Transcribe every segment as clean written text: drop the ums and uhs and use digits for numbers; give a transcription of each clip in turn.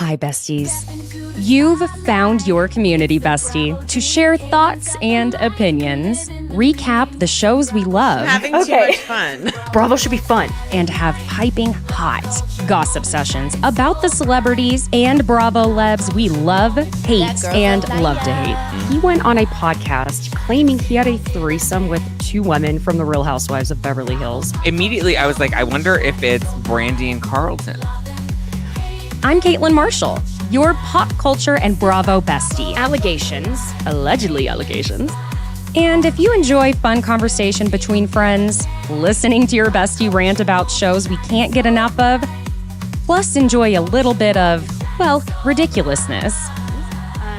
Hi, besties. You've found your community bestie to share thoughts and opinions, recap the shows we love. Having too much fun. Bravo should be fun. And have piping hot gossip sessions about the celebrities and Bravo lebs we love, hate, and love to hate. He went on a podcast claiming he had a threesome with two women from the Real Housewives of Beverly Hills. Immediately, I was like, I wonder if it's Brandy and Carlton. I'm Caitlin Marshall, your pop culture and Bravo bestie. Allegedly allegations. And if you enjoy fun conversation between friends, listening to your bestie rant about shows we can't get enough of, plus enjoy a little bit of, well, ridiculousness.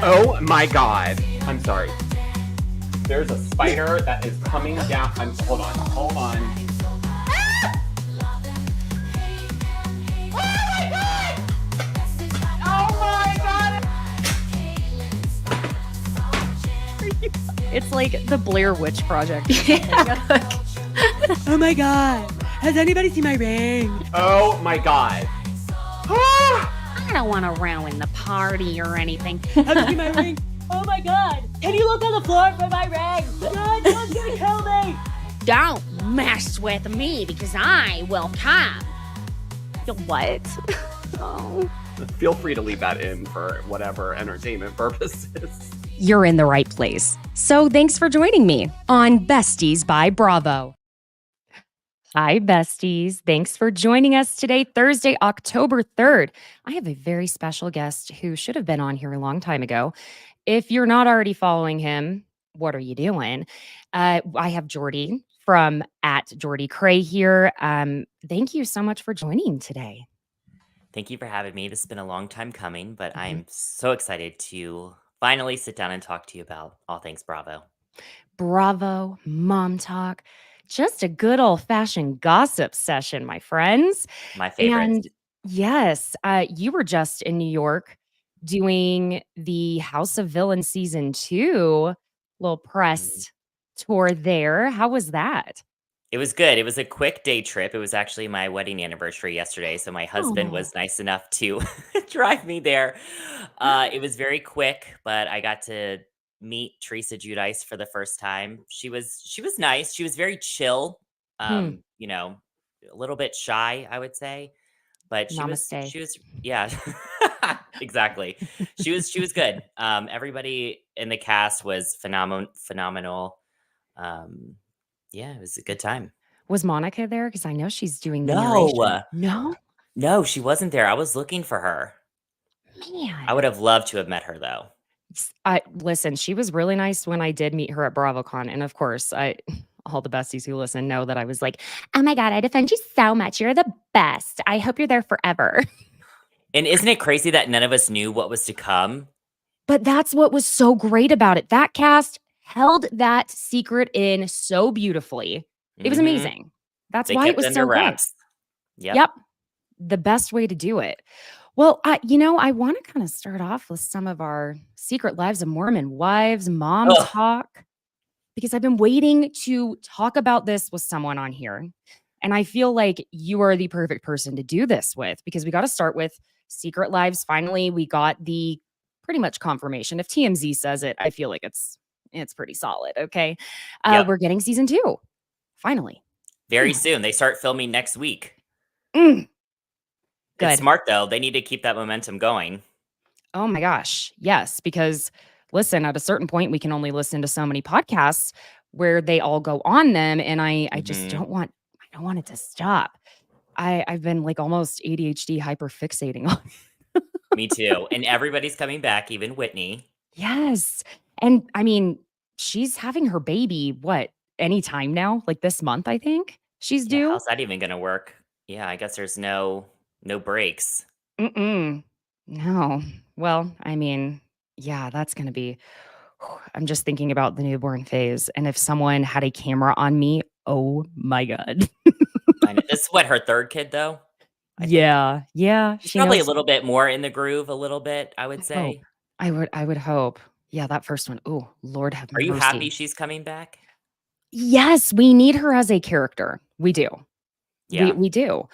Oh my God. I'm sorry. There's a spider that is coming down. Hold on. It's like the Blair Witch Project. Oh my God. Has anybody seen my ring? Oh my God. I don't want to ruin the party or anything. Have you seen my ring? Oh my God. Can you look on the floor for my ring? God, someone's gonna kill me. Don't mess with me because I will come. What? Oh. Feel free to leave that in for whatever entertainment purposes. You're in the right place. So thanks for joining me on Besties by Bravo. Hi, besties. Thanks for joining us today, Thursday, October 3rd. I have a very special guest who should have been on here a long time ago. If you're not already following him, what are you doing? I have Jordy from @Jordy Cray here. Thank you so much for joining today. Thank you for having me. This has been a long time coming, but I'm so excited to finally sit down and talk to you about all things Bravo. Bravo, MomTok, just a good old-fashioned gossip session, my friends. My favorite. And yes, you were just in New York doing the House of Villains season 2 little press tour there. How was that? It was good. It was a quick day trip. It was actually my wedding anniversary yesterday, so my husband was nice enough to drive me there. It was very quick, but I got to meet Teresa Giudice for the first time. She was nice. She was very chill. You know, a little bit shy, I would say, but she Namaste. was yeah. Exactly. She was good. Everybody in the cast was phenomenal. Yeah, it was a good time. Was Monica there? Because I know she's doing the narration. No, she wasn't there. I was looking for her. Man. I would have loved to have met her though. Listen, she was really nice when I did meet her at BravoCon. And of course, all the besties who listen know that I was like, oh my God, I defend you so much. You're the best. I hope you're there forever. And isn't it crazy that none of us knew what was to come? But that's what was so great about it. That cast held that secret in so beautifully. It was amazing. That's why it was so great. Yep. The best way to do it. Well, I want to kind of start off with some of our secret lives of Mormon wives, mom talk, because I've been waiting to talk about this with someone on here. And I feel like you are the perfect person to do this with, because we got to start with secret lives. Finally, we got the pretty much confirmation. If TMZ says it, I feel like it's pretty solid. Okay. We're getting season 2. Finally. Very soon. They start filming next week. Good. It's smart though. They need to keep that momentum going. Oh my gosh. Yes. Because listen, at a certain point, we can only listen to so many podcasts where they all go on them. And I just don't want it to stop. I've been like almost ADHD hyper fixating on it. Me too. And everybody's coming back, even Whitney. Yes. And I mean, she's having her baby, anytime now? Like this month, I think she's due. How's that even going to work? Yeah, I guess there's no breaks. No. Well, I mean, yeah, that's going to be, I'm just thinking about the newborn phase. And if someone had a camera on me, oh my God. I know. This is her third kid though? Yeah. She's probably a little bit more in the groove, a little bit, I would say. I would hope. Yeah, that first one. Oh, Lord have mercy. Are you happy she's coming back? Yes, we need her as a character. We do. Yeah. We do.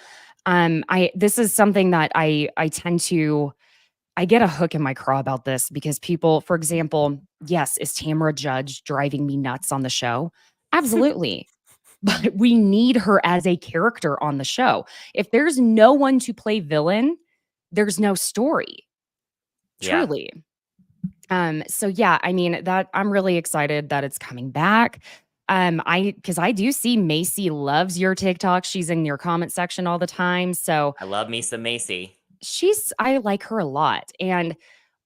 This is something that I tend to I get a hook in my craw about this because people, for example, yes, is Tamara Judge driving me nuts on the show? Absolutely. But we need her as a character on the show. If there's no one to play villain, there's no story. Yeah. Truly. So yeah, I mean that I'm really excited that it's coming back. Because I do see Macy loves your TikTok. She's in your comment section all the time. So I love me some Macy. I like her a lot. And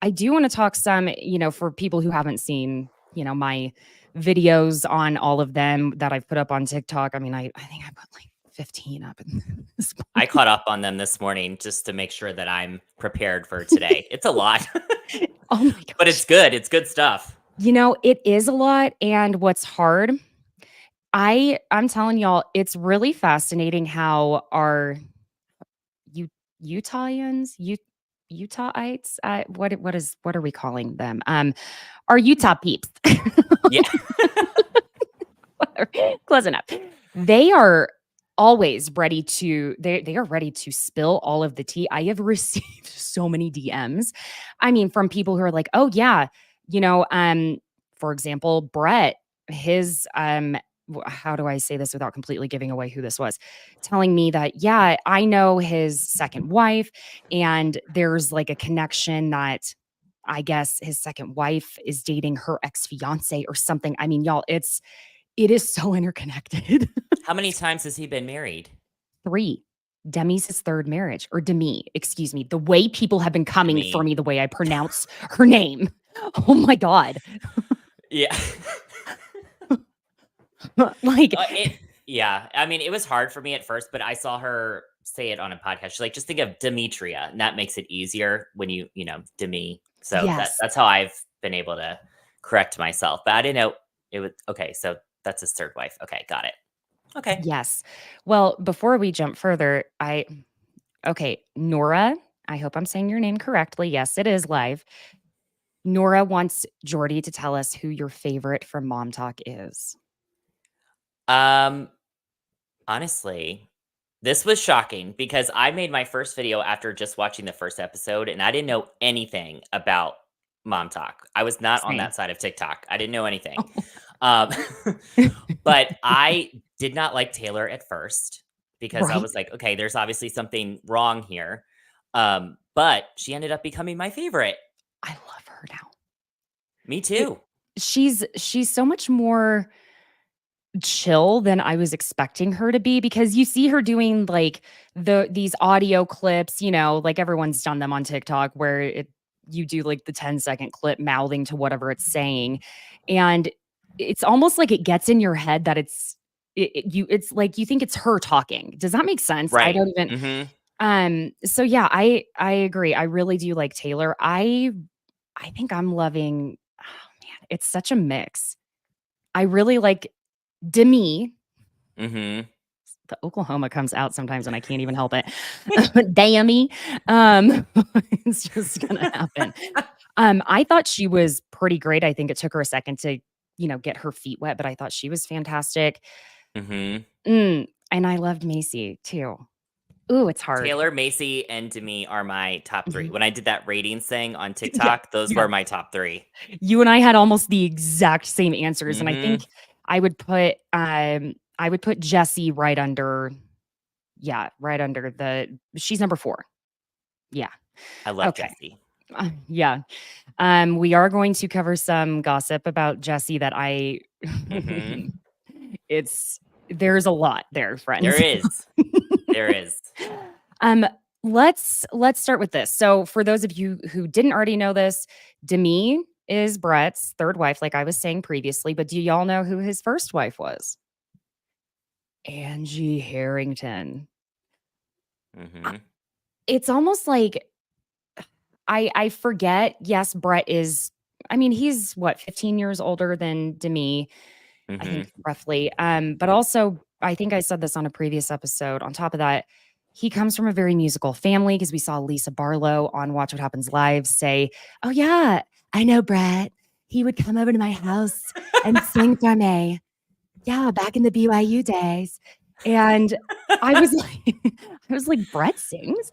I do want to talk some, for people who haven't seen, my videos on all of them that I've put up on TikTok. I mean, I think I put like 15 up in this I caught up on them this morning just to make sure that I'm prepared for today. It's a lot. Oh my gosh. But it's good. It's good stuff. It is a lot. And what's hard, I'm telling y'all, it's really fascinating how our Utahians, Utahites, what are we calling them? Our Utah peeps. Yeah. Close enough. They are always ready to they are ready to spill all of the tea. I have received so many DMs. I mean, from people who are like, "Oh yeah, for example, Brett, his how do I say this without completely giving away who this was? Telling me that, yeah, I know his second wife, and there's like a connection that I guess his second wife is dating her ex-fiance or something. I mean, y'all, it is so interconnected. How many times has he been married? 3. Demi's his 3rd marriage, or Demi, excuse me. The way people have been coming for me, the way I pronounce her name. Oh my God. Yeah. Yeah. I mean, it was hard for me at first, but I saw her say it on a podcast. She's like, just think of Demetria, and that makes it easier when Demi. So Yes. that's how I've been able to correct myself. But I didn't know it was okay. So that's his 3rd wife. Okay, got it. Okay. Yes. Well, before we jump further, Nora, I hope I'm saying your name correctly. Yes, it is live. Nora wants Jordy to tell us who your favorite from MomTok is. Honestly, this was shocking because I made my first video after just watching the first episode, and I didn't know anything about MomTok. I was not on that side of TikTok. I didn't know anything. But I did not like Taylor at first because I was like, okay, there's obviously something wrong here. But she ended up becoming my favorite. I love her now. Me too. She's so much more chill than I was expecting her to be, because you see her doing like these audio clips, like everyone's done them on TikTok, where you do like the 10-second clip mouthing to whatever it's saying, and it's almost like it gets in your head that it's like you think it's her talking. Does that make sense? Right. I don't even. So yeah, I agree. I really do like Taylor. I think I'm loving. Oh man, it's such a mix. I really like Demi. Mm-hmm. The Oklahoma comes out sometimes and I can't even help it. Dammy. It's just gonna happen. I thought she was pretty great. I think it took her a second to, get her feet wet, but I thought she was fantastic. Mm-hmm. And I loved Macy too. Ooh, it's hard. Taylor, Macy, and Demi are my top 3. When I did that ratings thing on TikTok, those were my top 3. You and I had almost the exact same answers, and I think I would put Jessie right under. Yeah, right under she's number 4. Yeah, I love Jessie. Yeah. We are going to cover some gossip about Jessie that there's a lot there, friends. There is. There is. Let's start with this. So for those of you who didn't already know this, Demi is Brett's 3rd wife, like I was saying previously, but do y'all know who his first wife was? Angie Harrington. It's almost like I forget. Yes, Brett is, he's 15 years older than Demi, I think roughly. But also, I think I said this on a previous episode. On top of that, he comes from a very musical family, because we saw Lisa Barlow on Watch What Happens Live say, "Oh yeah, I know Brett. He would come over to my house and sing for me. Yeah, back in the BYU days." And I was like, Brett sings?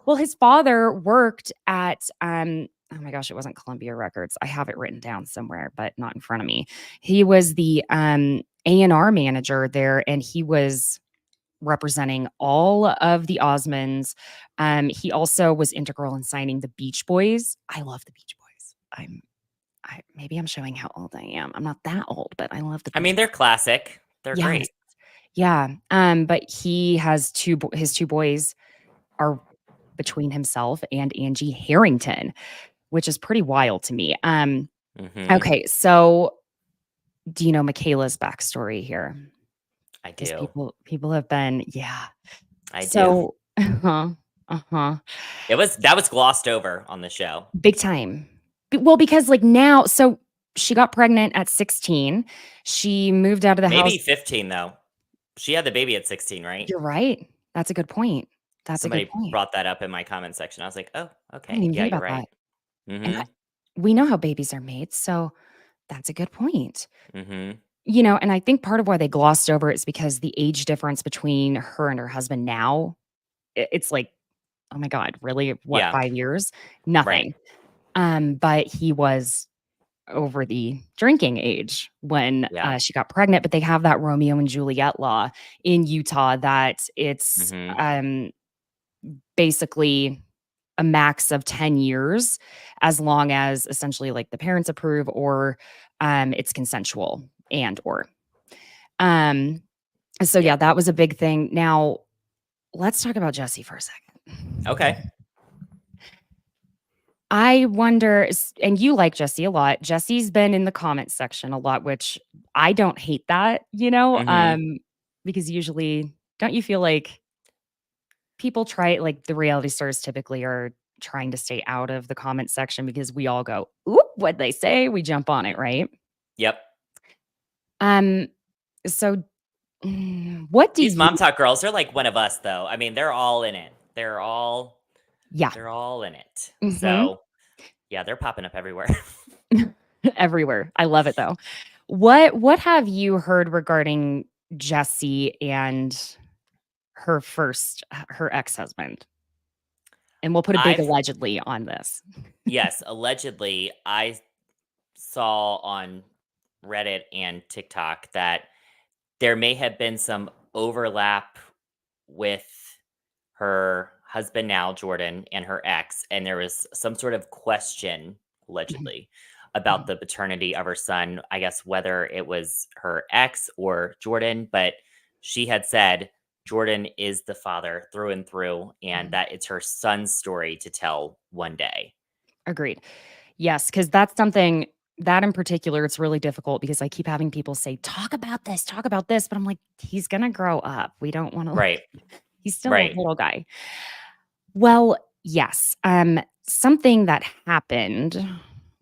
Well, his father worked at oh my gosh, it wasn't Columbia Records. I have it written down somewhere, but not in front of me. He was the A&R manager there, and he was representing all of the Osmonds. He also was integral in signing the Beach Boys. I love the Beach Boys. Maybe I'm showing how old I am. I'm not that old, but I love the I Beach mean, they're classic. They're Yes. great. Yeah. But he has his two boys are between himself and Angie Harrington, which is pretty wild to me. Okay, so do you know Michaela's backstory here? I Because do. people have been, yeah. I do. So, uh-huh. That was glossed over on the show. Big time. Well, because like now, so she got pregnant at 16. She moved out of the house. Maybe 15 though. She had the baby at 16, right? You're right. That's a good point. That's a good Somebody point. brought that up in my comment section. I was like, oh, I okay. didn't even Yeah, think you're about right. that. And we know how babies are made, so that's a good point. You know, and I think part of why they glossed over it is because the age difference between her and her husband now, it's like, oh my God, really? What, Yeah. 5 years? Nothing. But he was over the drinking age when she got pregnant. But they have that Romeo and Juliet law in Utah that it's basically a max of 10 years as long as essentially like the parents approve or it's consensual so yeah, that was a big thing. Now let's talk about Jesse for a second. Okay. I wonder, and you like Jesse a lot. Jesse's been in the comments section a lot, which I don't hate that, you know, because usually, don't you feel like people try, like the reality stars typically are trying to stay out of the comment section because we all go, oop, what'd they say? We jump on it, right? Yep. So what do These you MomTok girls, they're like one of us though. I mean, they're all in it. They're all in it. So yeah, they're popping up everywhere. everywhere. I love it though. What have you heard regarding Jessie and her ex-husband? And we'll put a big allegedly on this. Yes, allegedly, I saw on Reddit and TikTok that there may have been some overlap with her husband now, Jordan, and her ex, and there was some sort of question, allegedly, about the paternity of her son. I guess whether it was her ex or Jordan, but she had said Jordan is the father through and through, and that it's her son's story to tell one day. Agreed. Yes, because that's something that in particular, it's really difficult because I keep having people say, talk about this. But I'm like, he's going to grow up. We don't want to. Right. He's still a little guy. Well, yes. Something that happened,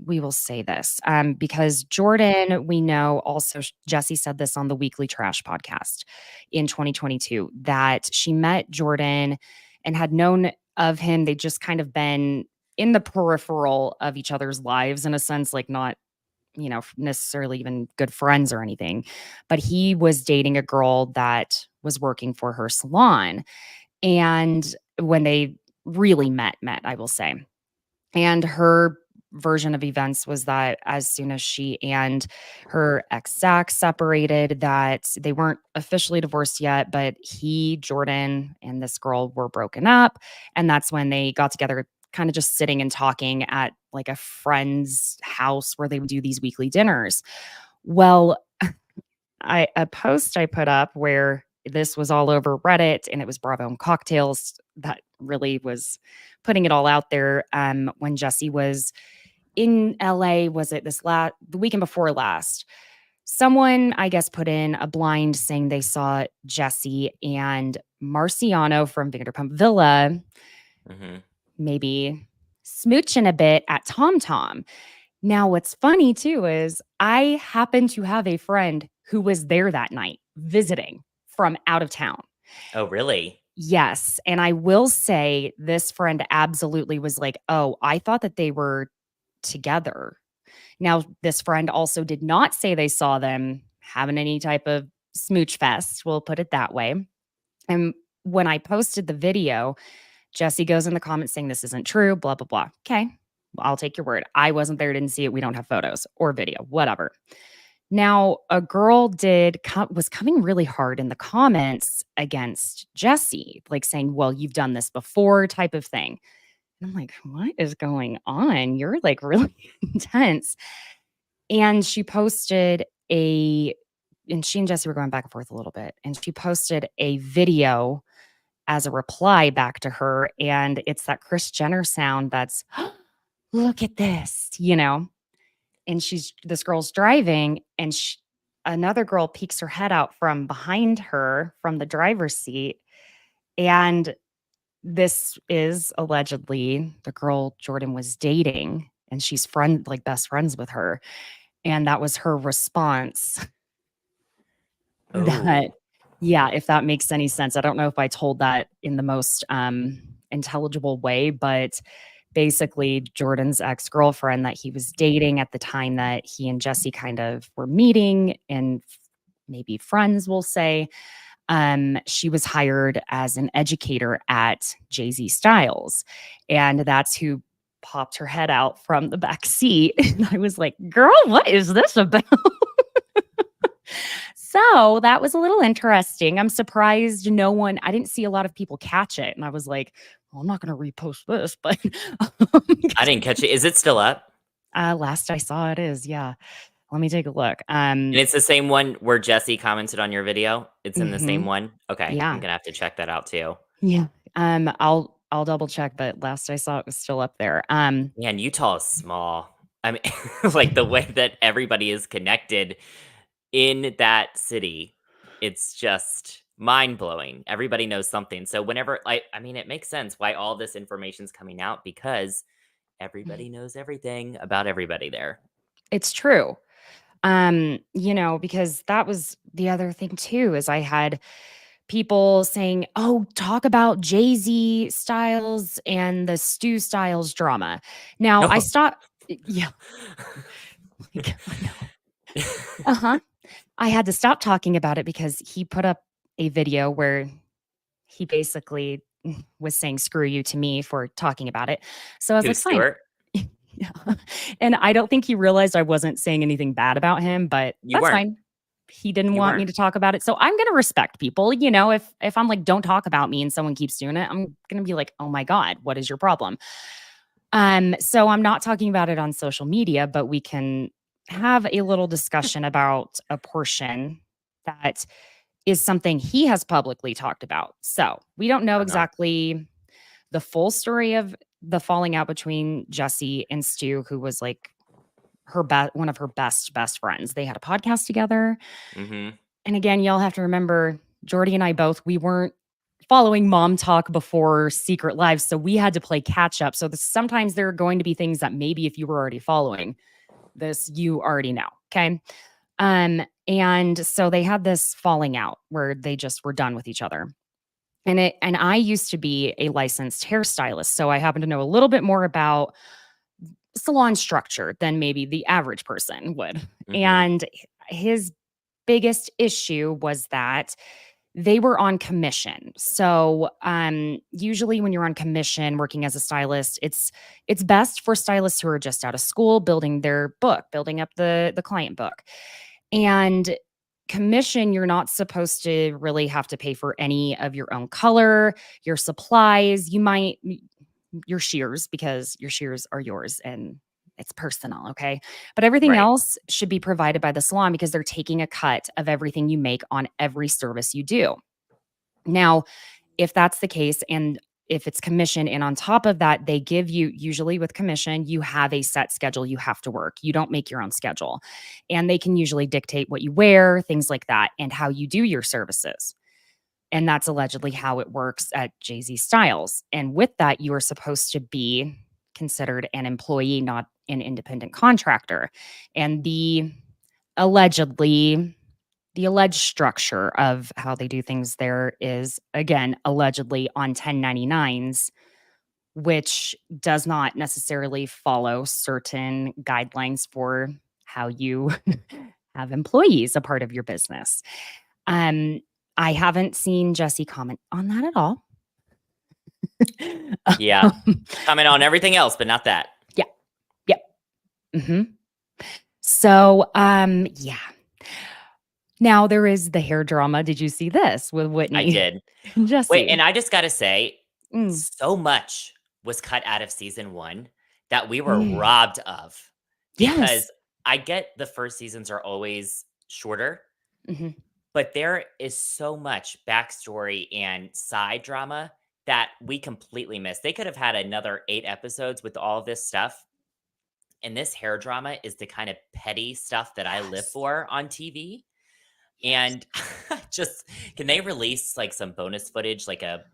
we will say this, because Jordan, we know also, Jessie said this on the Weekly Trash podcast in 2022, that she met Jordan and had known of him. They'd just kind of been in the peripheral of each other's lives in a sense, like not, you know, necessarily even good friends or anything, but he was dating a girl that was working for her salon. And when they really met, I will say, and her version of events was that as soon as she and her ex Zach separated, that they weren't officially divorced yet, but Jordan and this girl were broken up. And that's when they got together, kind of just sitting and talking at like a friend's house where they would do these weekly dinners. Well, a post I put up where this was all over Reddit and it was Bravo and Cocktails that really was putting it all out there. When Jessie was in LA, was it the weekend before last? Someone, I guess, put in a blind saying they saw Jessie and Marciano from Vanderpump Villa maybe smooching a bit at Tom Tom. Now, what's funny too is I happen to have a friend who was there that night visiting from out of town. Oh, really? Yes. And I will say this friend absolutely was like, oh, I thought that they were together. Now, this friend also did not say they saw them having any type of smooch fest. We'll put it that way. And when I posted the video, Jesse goes in the comments saying this isn't true, blah, blah, blah. Okay, I'll take your word. I wasn't there, didn't see it. We don't have photos or video, whatever. Now, a girl was coming really hard in the comments against Jesse, like saying, well, you've done this before type of thing. And I'm like, what is going on? You're like really intense. And she posted and she and Jesse were going back and forth a little bit. And she posted a video as a reply back to her. And it's that Kris Jenner sound that's, look at this, And this girl's driving, and another girl peeks her head out from behind her from the driver's seat. And this is allegedly the girl Jordan was dating, and she's best friends with her. And that was her response. That, yeah, if that makes any sense. I don't know if I told that in the most intelligible way, but basically Jordan's ex-girlfriend that he was dating at the time that he and Jesse kind of were meeting and maybe friends, we'll say, she was hired as an educator at Jay-Z Styles. And that's who popped her head out from the back seat. And I was like, girl, what is this about? So that was a little interesting. I'm surprised I didn't see a lot of people catch it. And I was like, well, I'm not going to repost this, but I didn't catch it. Is it still up? Last I saw it is, yeah. Let me take a look. And it's the same one where Jesse commented on your video. It's in the same one. Okay. Yeah. I'm going to have to check that out too. Yeah. I'll double check, but last I saw it was still up there. Man, Utah is small. I mean, like the way that everybody is connected in that city, it's just mind-blowing. Everybody knows something. So whenever, it makes sense why all this information's coming out, because everybody knows everything about everybody there. It's true. Because that was the other thing too, is I had people saying, oh, talk about Jay-Z Styles and the Stu Styles drama. Now I stopped. Yeah. Uh-huh. I had to stop talking about it because he put up a video where he basically was saying screw you to me for talking about it. So I was like, Stuart? fine. Yeah. And I don't think he realized I wasn't saying anything bad about him, but that's fine. He didn't want me to talk about it. So I'm going to respect people. If I'm like, don't talk about me and someone keeps doing it, I'm going to be like, oh my God, what is your problem? So I'm not talking about it on social media, but we can have a little discussion about a portion that is something he has publicly talked about. So we don't know exactly the full story of the falling out between Jesse and Stu, who was like one of her best friends. They had a podcast together. Mm-hmm. And again, y'all have to remember, Jordy and I we weren't following MomTok before Secret Lives, so we had to play catch up. So sometimes there are going to be things that maybe if you were already following this, you already know. Okay. And so they had this falling out where they just were done with each other. And I used to be a licensed hairstylist, so I happen to know a little bit more about salon structure than maybe the average person would. Mm-hmm. And his biggest issue was that they were on commission. So usually when you're on commission working as a stylist, it's best for stylists who are just out of school, building their book, building up the client book. And commission, you're not supposed to really have to pay for any of your own color, your supplies. Your shears, because your shears are yours and it's personal, okay? But everything else should be provided by the salon because they're taking a cut of everything you make on every service you do. Now, if that's the case, and if it's commission, and on top of that, they give you, usually with commission, you have a set schedule you have to work. You don't make your own schedule. And they can usually dictate what you wear, things like that, and how you do your services. And that's allegedly how it works at Jay-Z Styles. And with that, you are supposed to be considered an employee, not an independent contractor. And the alleged structure of how they do things there is, again, allegedly on 1099s, which does not necessarily follow certain guidelines for how you have employees a part of your business. I haven't seen Jesse comment on that at all. Yeah. Comment on everything else, but not that. Yeah. Yep. Mm-hmm. So, yeah. Now there is the hair drama. Did you see this with I Whitney did. and Wait, Jesse? and I just gotta say, Mm, so much was cut out of season 1 that we were mm. robbed of Yes. because I get the first seasons are always shorter, hmm but there is so much backstory and side drama that we completely missed. They could have had another 8 episodes with all this stuff. And this hair drama is the kind of petty stuff that I live Yes. for on TV. Yes. And just can they release like some bonus footage, like a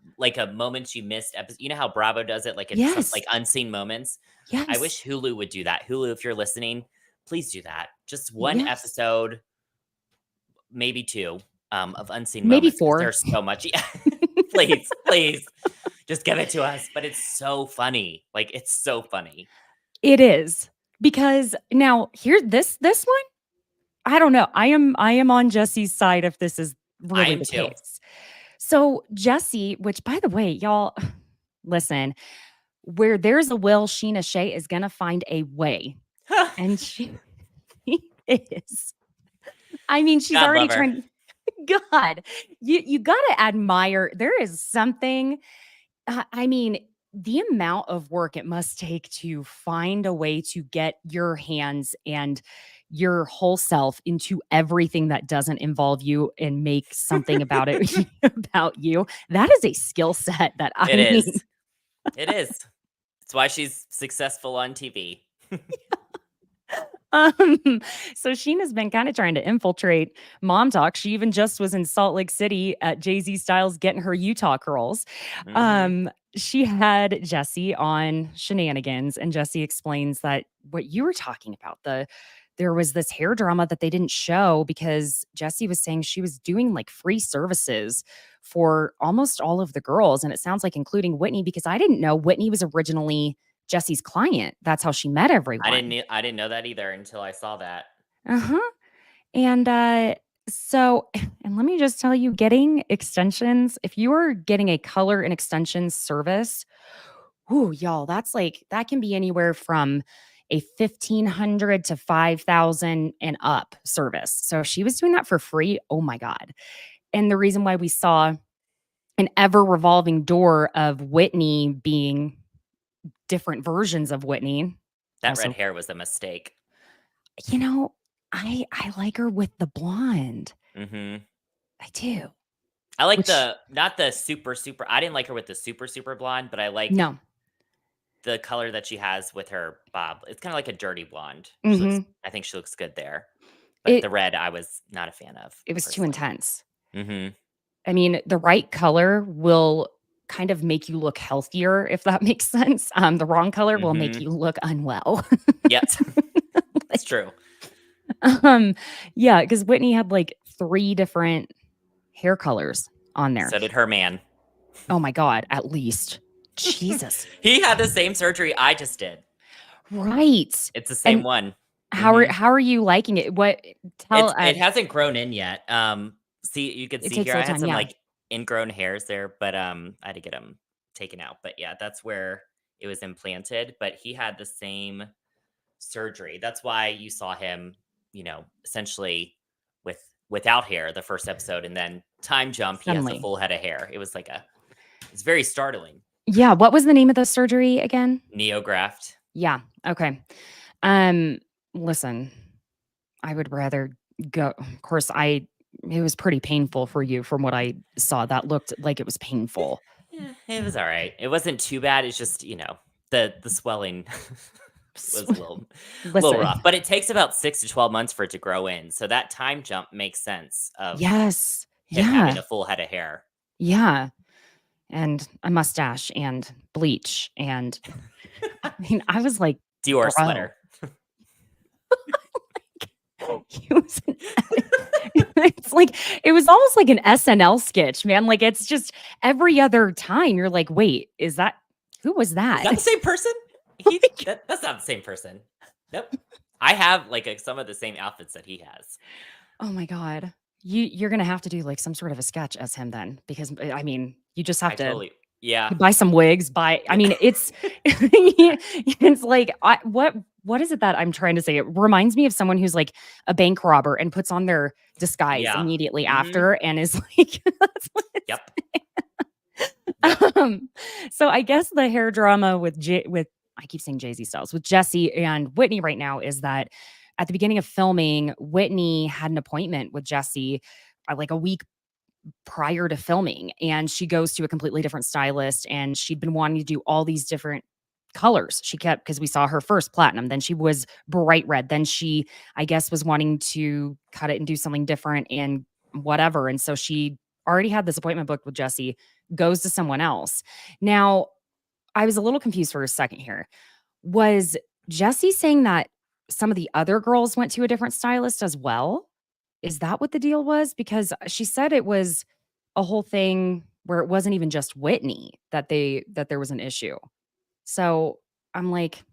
moments you missed episode? You know how Bravo does it, like it's some Yes. like unseen moments. I Yes. wish Hulu would do that. Hulu, if you're listening, please do that. Just one Yes. episode, maybe 2, of unseen Maybe moments because 4. there's so much. Yeah, please, please, just give it to us. But it's so funny. Like it's so funny. It is because now here this one. I don't know. I am on Jesse's side if this is I really am the too. case. So Jesse, which by the way, y'all, listen, where there's a will, Sheena Shea is gonna find a way, and she is. I mean, she's God already love her. trying. God, you gotta admire. There is something. I mean, the amount of work it must take to find a way to get your hands and your whole self into everything that doesn't involve you and make something about it about you. That is a skill set that I It is. mean. It is. It's why she's successful on TV. Um, so Sheena's been kind of trying to infiltrate MomTok. She even just was in Salt Lake City at Jay-Z Styles getting her Utah curls. Mhm. She had Jesse on Shenanigans, and Jesse explains that what you were talking about, there was this hair drama that they didn't show because Jesse was saying she was doing like free services for almost all of the girls. And it sounds like including Whitney, because I didn't know Whitney was originally Jesse's client. That's how she met everyone. I didn't know that either until I saw that. Uh-huh. And so and let me just tell you, getting extensions, if you are getting a color and extensions service, ooh, y'all, that's like that can be anywhere from a 1,500 to 5,000 and up service. So if she was doing that for free, oh my God. And the reason why we saw an ever revolving door of Whitney being different versions of Whitney. That Also, red hair was a mistake. you know, I like her with the blonde. Mhm. I do. I like Which not the super I didn't like her with the super blonde, but I like no. the color that she has with her bob. It's kind of like a dirty blonde. Mhm. I think she looks good there. But It the red I was not a fan of it was too personally. intense. Mhm. I mean, the right color will kind of make you look healthier, if that makes sense. The wrong color will make Mhm. you look unwell. Yep. It's true. Yeah, because Whitney had like 3 different hair colors on there. So did her man. Oh my God, at least. Jesus. He had the same surgery I just did. Right. It's the same And one. how Mhm. are you liking it? What tell It hasn't grown in yet. See, you could it see takes here a I little had time, some yeah. like ingrown hairs there, but I had to get them taken out. But yeah, that's where it was implanted. But he had the same surgery. That's why you saw him, essentially without hair the first episode, and then time jump, he has a Suddenly. full head of hair. It's very startling. Yeah, what was the name of the surgery again? Neograft. Yeah, okay. Um, Listen, I would rather go of course, it was pretty painful for you from what I saw. That looked like it was painful. Yeah, it was all right. It wasn't too bad. It's just, the swelling was a little rough. Listen. But it takes about 6 to 12 months for it to grow in. So that time jump makes sense of Yes. him having Yeah. a full head of hair. Yeah. And a mustache and bleach and I mean, I was like, Dior bro. sweater. He was it's like it was almost like an SNL sketch, man. Like it's just every other time you're like, wait, who was Is that the that? same person? That's not the same person. Nope. I have some of the same outfits that he has. Oh my God. You're gonna have to do like some sort of a sketch as him then, because I mean, you just have I to totally. Yeah. buy some wigs, I mean, it's it's like what is it that I'm trying to say? It reminds me of someone who's like a bank robber and puts on their disguise Yeah. immediately Mhm. after and is like that's what it's Yep. Yep. so I guess the hair drama with I keep saying Jay-Z Styles, with Jesse and Whitney right now is that at the beginning of filming, Whitney had an appointment with Jesse like a week prior to filming, and she goes to a completely different stylist, and she'd been wanting to do all these different colors. She kept, because we saw her first platinum, then she was bright red, then she, I guess, was wanting to cut it and do something different and whatever. And so she already had this appointment booked with Jesse, goes to someone else. Now, I was a little confused for a second here. Was Jesse saying that some of the other girls went to a different stylist as well? Is that what the deal was? Because she said it was a whole thing where it wasn't even just Whitney that there was an issue. So I'm like,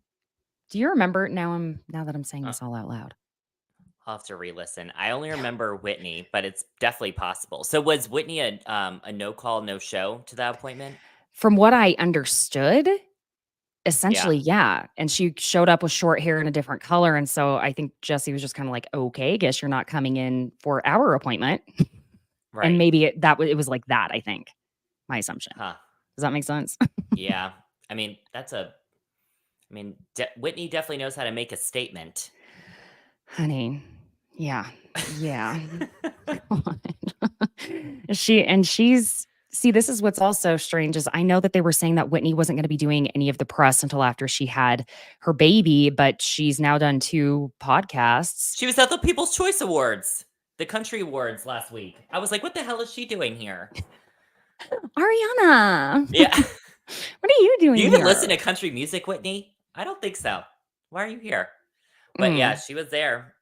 do you remember now that I'm saying Uh, this all out loud? I'll have to re-listen. I only remember Whitney, but it's definitely possible. So was Whitney a no call, no show to that appointment? From what I understood, Yeah. essentially, yeah. And she showed up with short hair in a different color. And so I think Jesse was just kind of like, okay, guess you're not coming in for our appointment. And Right. maybe it was like that, I think. My assumption. Huh. Does that make sense? Yeah. I mean, Whitney definitely knows how to make a statement. Honey, yeah. Yeah. God. She's see, this is what's also strange is I know that they were saying that Whitney wasn't going to be doing any of the press until after she had her baby, but she's now done 2 podcasts. She was at the People's Choice Awards, the country awards last week. I was like, what the hell is she doing here? Ariana. Yeah. What are you doing Do you here? even listen to country music, Whitney? I don't think so. Why are you here? But yeah, she was there.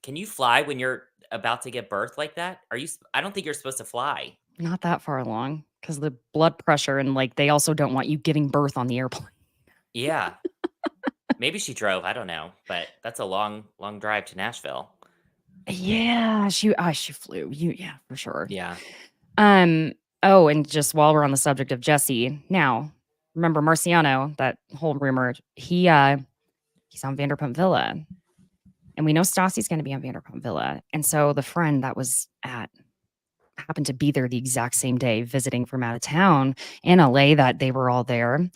Can you fly when you're about to give birth like that? I don't think you're supposed to fly. Not that far along because the blood pressure and like they also don't want you giving birth on the airplane. Yeah. Maybe she drove. I don't know. But that's a long, long drive to Nashville. Yeah, she flew. Yeah, for sure. Yeah. Oh, and just while we're on the subject of Jesse, now remember Marciano, that whole rumor, he's on Vanderpump Villa. And we know Stassi's going to be on Vanderpump Villa. And so the friend that was happened to be there the exact same day visiting from out of town in LA that they were all there,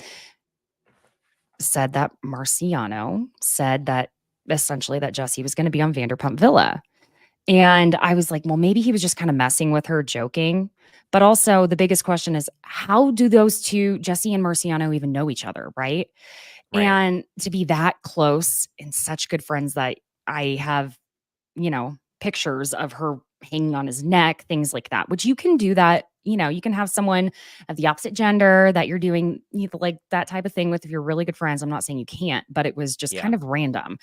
said that Marciano said that essentially that Jesse was going to be on Vanderpump Villa. And I was like, well, maybe he was just kind of messing with her, joking. But also the biggest question is, how do those two, Jesse and Marciano, even know each other, right? And to be that close and such good friends that I have, pictures of her hanging on his neck, things like that, which you can do that. You can have someone of the opposite gender that you're doing like that type of thing with if you're really good friends. I'm not saying you can't, but it was just kind of random.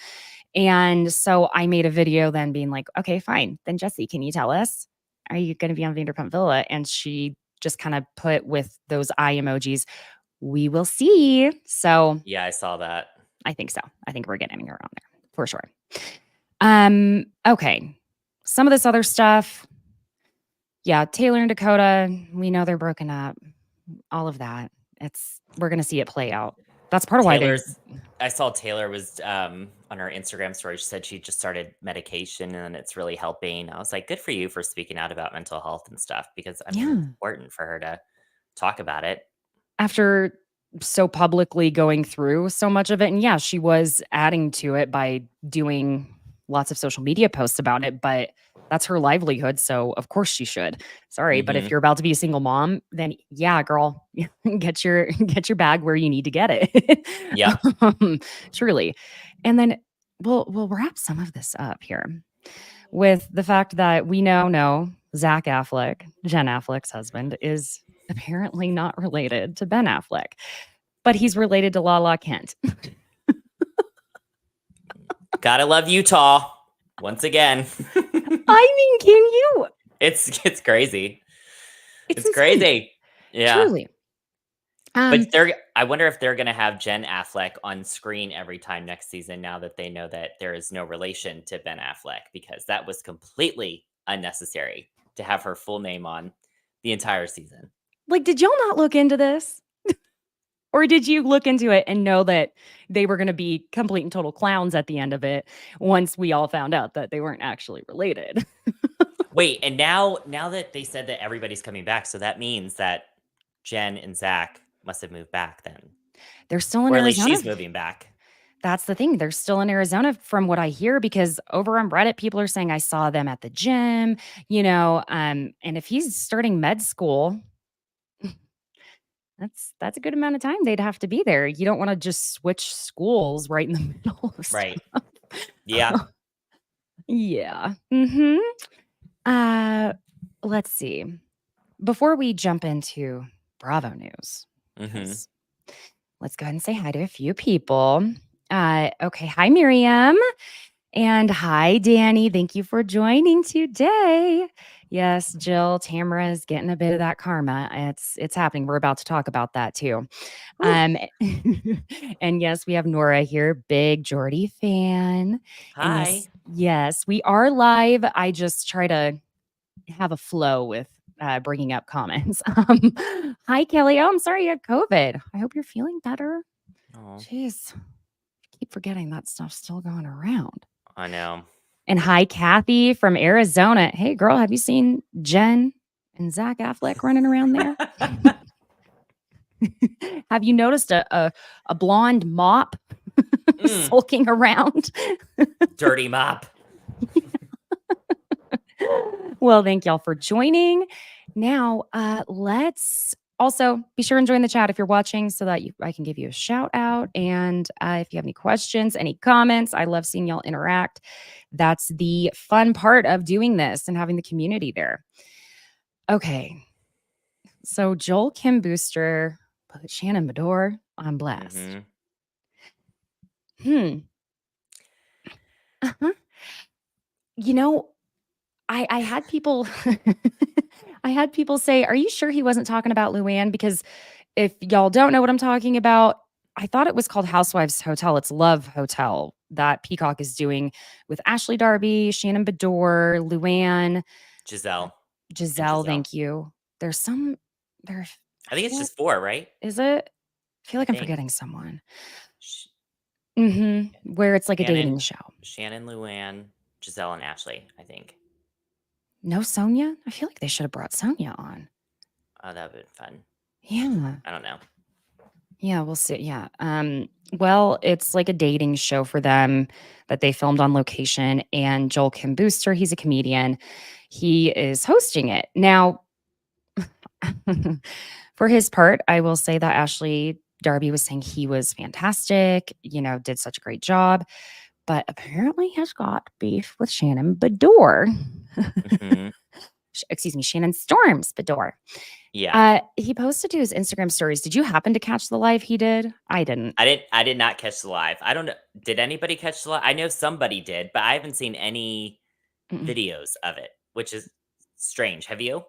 And so I made a video then being like, okay, fine. Then Jesse, can you tell us, are you going to be on Vanderpump Villa? And she just kind of put with those eye emojis, we will see. So yeah, I saw that. I think so. I think we're getting her on there for sure. Okay. Some of this other stuff. Yeah. Taylor and Dakota, we know they're broken up. All of that. We're going to see it play out. That's part of why I saw Taylor was on her Instagram story. She said she just started medication and it's really helping. I was like, good for you for speaking out about mental health and stuff because it's important for her to talk about it. After so publicly going through so much of it. And yeah, she was adding to it by doing lots of social media posts about it, but that's her livelihood. So of course she should. Sorry. But if you're about to be a single mom, then yeah, girl, get your bag where you need to get it. Yeah. Truly. And then we'll wrap some of this up here with the fact that we know Zach Affleck, Jen Affleck's husband, is apparently not related to Ben Affleck, but he's related to Lala Kent. Gotta love Utah once again. I mean, can you? It's crazy. It's insane. crazy. Yeah. Truly. But I wonder if they're going to have Jen Affleck on screen every time next season now that they know that there is no relation to Ben Affleck, because that was completely unnecessary to have her full name on the entire season. Like, did y'all not look into this? Or did you look into it and know that they were gonna be complete and total clowns at the end of it once we all found out that they weren't actually related? Wait, and now that they said that everybody's coming back, so that means that Jen and Zach must have moved back then. They're still in Or at least Arizona. she's moving back. That's the thing. They're still in Arizona from what I hear because over on Reddit, people are saying I saw them at the gym, and if he's starting med school, that's a good amount of time they'd have to be there. You don't want to just switch schools right in the middle of Right. stuff. Yeah. Yeah. Let's see. Before we jump into Bravo news, Mhm. 'cause let's go ahead and say hi to a few people. Okay. Hi, Miriam. And hi, Danny. Thank you for joining today. Yes, Jill, Tamara's getting a bit of that karma. It's happening. We're about to talk about that too. And yes, we have Nora here, big Jordy fan. And Hi. yes, we are live. I just try to have a flow with bringing up comments. Hi, Kelly. Oh, I'm sorry you had COVID. I hope you're feeling better. Oh, Jeez, I keep forgetting that stuff's still going around. I know. And hi, Kathy from Arizona. Hey, girl, have you seen Jen and Zach Affleck running around there? Have you noticed a blonde mop sulking around? Dirty mop. Well, thank y'all for joining. Now, let's also be sure and join the chat if you're watching so that I can give you a shout out. And if you have any questions, any comments, I love seeing y'all interact. That's the fun part of doing this and having the community there. Okay. So Joel Kim Booster put Shannon Bedore on blast. Uh-huh. I had people I had people say, "Are you sure he wasn't talking about Luann?" Because if y'all don't know what I'm talking about, I thought it was called Housewives Hotel. It's Love Hotel that Peacock is doing with Ashley Darby, Shannon Bedore, Luann, Giselle. Thank you. There's some there. I think it's just 4, right? Is it? I feel like I'm think. forgetting someone. Sh- Where it's like a dating Shannon, show. Shannon, Luann, Giselle, and Ashley, I think. No Sonia? I feel like they should have brought Sonia on. Oh, that would have been fun. Yeah. I don't know. Yeah, we'll see. Yeah. Well, it's like a dating show for them that they filmed on location. And Joel Kim Booster, he's a comedian. He is hosting it. Now, for his part, I will say that Ashley Darby was saying he was fantastic, did such a great job, but apparently has got beef with Shannon Bedore. Excuse me, Shannon Storms Bedore. Yeah. He posted to his Instagram stories. Did you happen to catch the live he did? I didn't. I did not catch the live. I don't know. Did anybody catch the live? I know somebody did, but I haven't seen any videos of it, which is strange. Have you?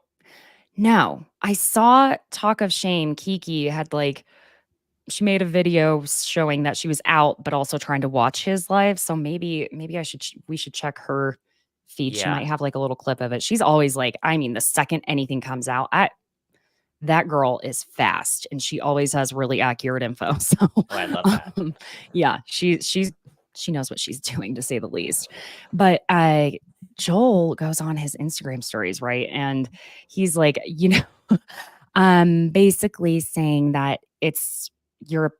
No. I saw Talk of Shame. Kiki had she made a video showing that she was out, but also trying to watch his live. So maybe we should check her feed. She might have a little clip of it. She's always the second anything comes out, that girl is fast and she always has really accurate info. So I love that. Yeah, she knows what she's doing, to say the least. But Joel goes on his Instagram stories, right? And he's like, basically saying that you're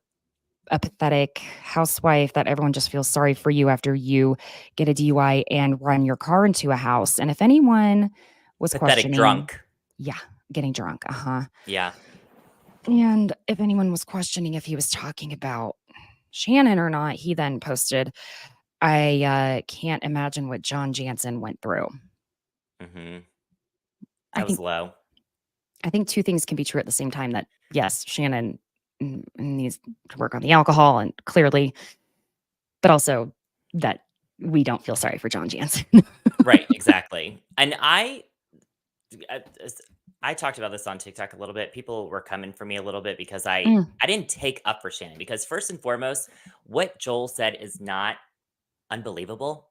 a pathetic housewife, that everyone just feels sorry for you after you get a DUI and run your car into a house. And if anyone was pathetic drunk. Yeah, getting drunk. Yeah. And if anyone was questioning if he was talking about Shannon or not, he then posted, I can't imagine what John Jansen went through. That was low. I think two things can be true at the same time. That yes, Shannon needs to work on the alcohol, and clearly, but also that we don't feel sorry for John Jansen. Right, exactly. And I talked about this on TikTok a little bit. People were coming for me a little bit because I didn't take up for Shannon, because first and foremost, what Joel said is not unbelievable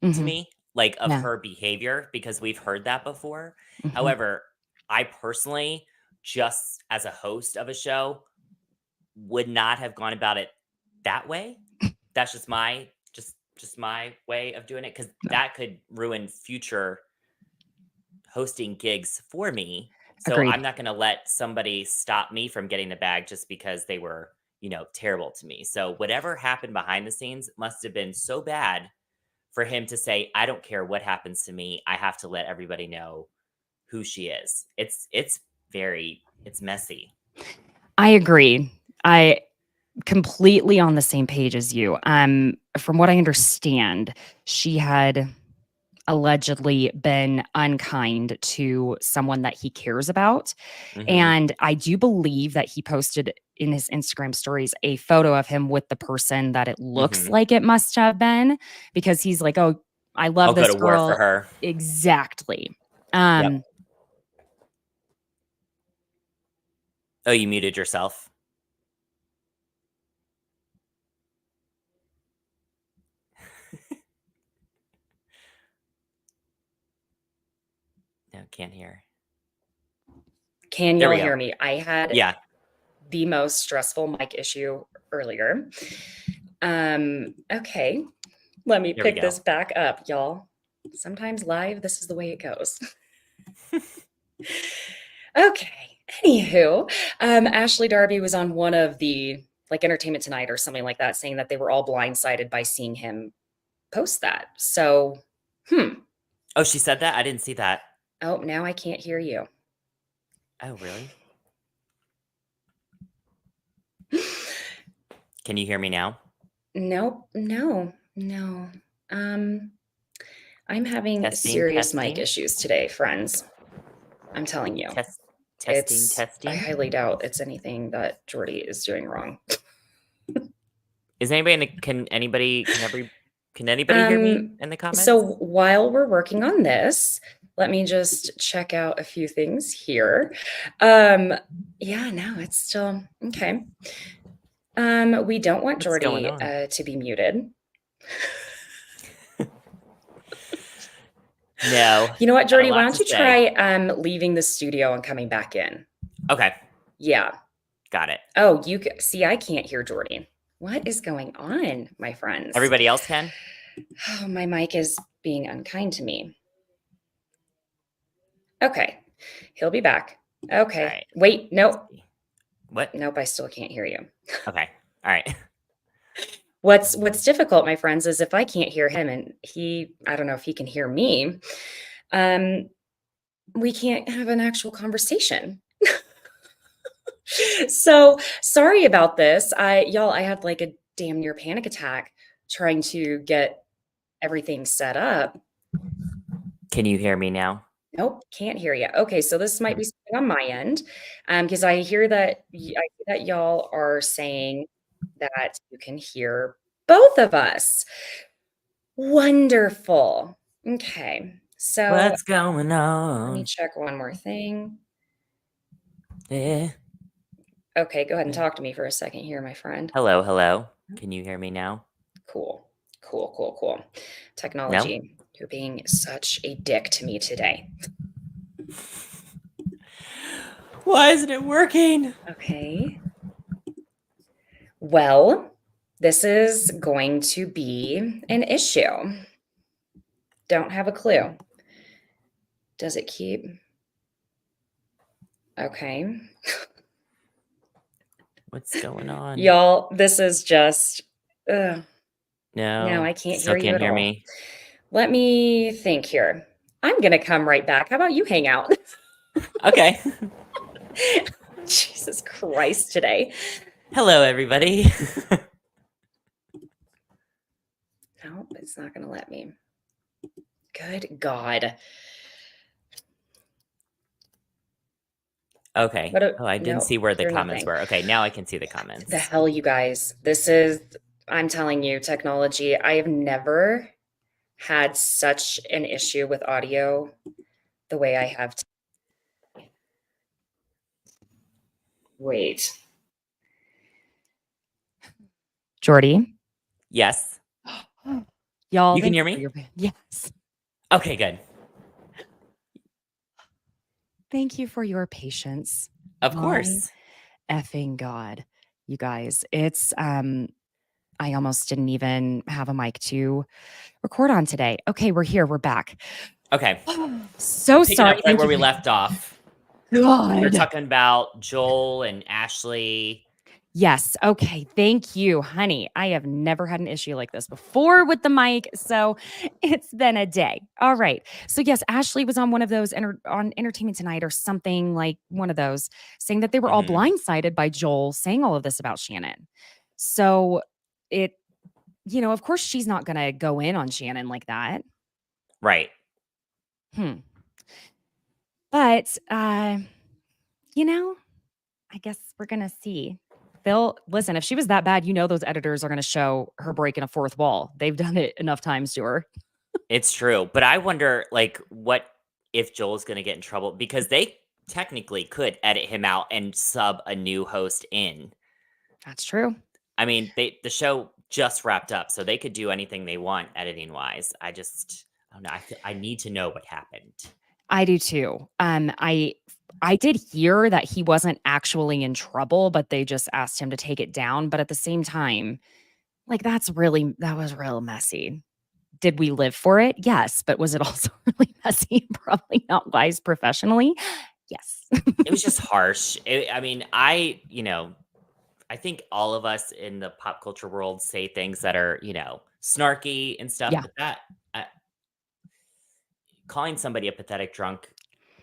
to me, her behavior, because we've heard that before. However, I personally just as a host of a show, would not have gone about it that way. That's just my way of doing it, because that could ruin future hosting gigs for me. So Agreed. I'm not going to let somebody stop me from getting the bag just because they were, terrible to me. So whatever happened behind the scenes must have been so bad for him to say, I don't care what happens to me. I have to let everybody know who she is. It's messy. I agree. I completely on the same page as you. From what I understand, she had allegedly been unkind to someone that he cares about. And I do believe that he posted in his Instagram stories a photo of him with the person that it looks like it must have been, because he's like, oh, I love this go to girl. war for her. Exactly. Yep. Oh, you muted yourself. No, can't hear. Can There y'all we go. hear me? I had Yeah. the most stressful mic issue earlier. Okay. Let me There we pick go. this back up, y'all. Sometimes live, this is the way it goes. Okay. Anywho, Ashley Darby was on one of the Entertainment Tonight or something like that, saying that they were all blindsided by seeing him post that. So, Oh, she said that? I didn't see that. Oh, now I can't hear you. Oh, really? Can you hear me now? Nope. No. I'm having serious mic issues today, friends. I'm telling you. Testing. I highly doubt it's anything that Jordy is doing wrong. Is anybody can anybody hear me in the comments? So while we're working on this, let me just check out a few things here. Yeah, no, it's still okay. We don't want Jordy to be muted. No. You know what, Jordy? Why don't you try leaving the studio and coming back in? Okay. Yeah. Got it. Oh, see, I can't hear Jordy. What is going on, my friends? Everybody else can? Oh, my mic is being unkind to me. Okay. He'll be back. Okay. Right. Wait, nope. What? Nope, I still can't hear you. Okay. All right. What's difficult, my friends, is if I can't hear him and I don't know if he can hear me, we can't have an actual conversation. So sorry about this. Y'all, I had like a damn near panic attack trying to get everything set up. Can you hear me now? Nope, can't hear you. Okay, so this might be something on my end, because I hear that y'all are saying that you can hear both of us. Wonderful. Okay, so what's going on? Let me check one more thing. Yeah. Okay, go ahead and talk to me for a second here, my friend. Hello. Can you hear me now? Cool. Technology, no? You're being such a dick to me today. Why isn't it working? Okay. Well, this is going to be an issue. Don't have a clue. Does it keep? Okay. What's going on? Y'all, this is just... No, I can't still hear you can't at hear all. me. Let me think here. I'm going to come right back. How about you hang out? Okay. Jesus Christ today. Hello, everybody. No, it's not going to let me. Good God. Okay. I didn't see where the comments were. Okay, now I can see the comments. The hell, you guys. I'm telling you, technology. I have never had such an issue with audio the way I have. Wait. Jordy? Yes. Y'all, you can hear me? Yes. Okay, good. Thank you for your patience. Of My course. effing God, you guys. It's I almost didn't even have a mic to record on today. Okay, we're here. We're back. Okay. So Picking sorry. up right Thank where you. we left off. We're God. talking about Joel and Ashley. Yes. Okay. Thank you, honey. I have never had an issue like this before with the mic. So it's been a day. All right. So, yes, Ashley was on one of those on Entertainment Tonight or something like one of those, saying that they were all Mhm. blindsided by Joel saying all of this about Shannon. So it, of course, she's not going to go in on Shannon like that. Right. But, I guess we're going to see. Listen, if she was that bad, those editors are going to show her breaking a fourth wall. They've done it enough times to her. It's true. But I wonder, like, what if Joel's going to get in trouble? Because they technically could edit him out and sub a new host in. That's true. I mean, the show just wrapped up, so they could do anything they want editing wise. I don't know. I need to know what happened. I do too. I did hear that he wasn't actually in trouble, but they just asked him to take it down. But at the same time, like that was real messy. Did we live for it? Yes. But was it also really messy? Probably not wise professionally. Yes. It was just harsh. I think all of us in the pop culture world say things that are, snarky and stuff. Yeah. But calling somebody a pathetic drunk,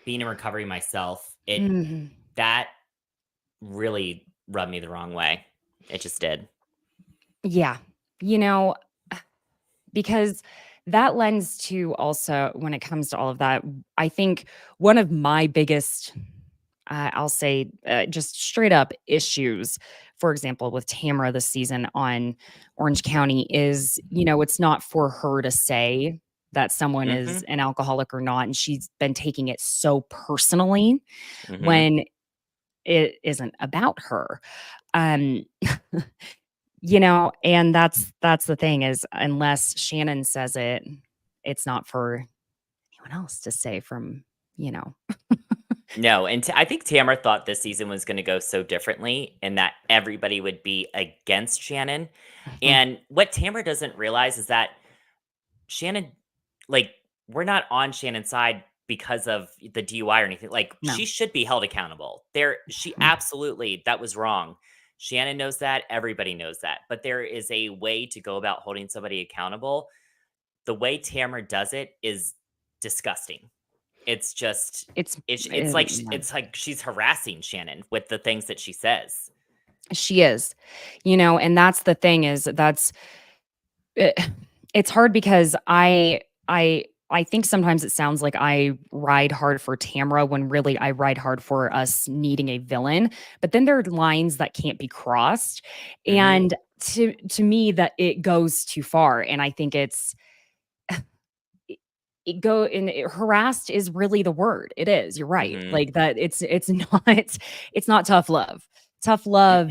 being in recovery myself, that really rubbed me the wrong way. It just did. Yeah. Because that lends to also when it comes to all of that, I think one of my biggest, I'll say, just straight up issues, for example, with Tamara this season on Orange County is, it's not for her to say that someone is an alcoholic or not. And she's been taking it so personally when it isn't about her. And that's the thing is unless Shannon says it, it's not for anyone else to say from. No, and I think Tamara thought this season was going to go so differently and that everybody would be against Shannon. And what Tamara doesn't realize is that Shannon, like, we're not on Shannon's side because of the DUI or anything. Like, No. she should be held accountable. She absolutely, that was wrong. Shannon knows that. Everybody knows that. But there is a way to go about holding somebody accountable. The way Tamara does it is disgusting. It's just it's like she's harassing Shannon with the things that she says. She is, and that's the thing is it's hard because I think sometimes it sounds like I ride hard for Tamara when really I ride hard for us needing a villain. But then there are lines that can't be crossed, and to me that it goes too far. And I think harassed is really the word. It is. You're right. Like that. It's not tough love. Tough love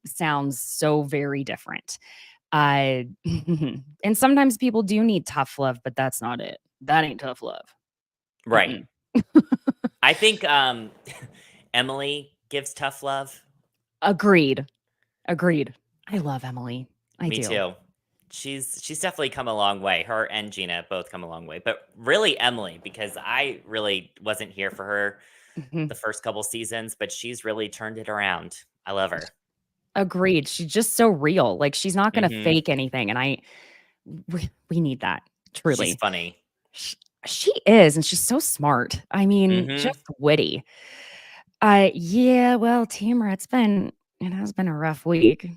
sounds so very different. And sometimes people do need tough love, but that's not it. That ain't tough love. Right. I think Emily gives tough love. Agreed. I love Emily. Me too. She's definitely come a long way. Her and Gina both come a long way, but really Emily, because I really wasn't here for her the first couple seasons, but she's really turned it around. I love her. Agreed. She's just so real. Like she's not going to fake anything. And we need that. Truly. She's funny. She is. And she's so smart. I mean, just witty. Yeah, well, Tamara, it has been a rough week.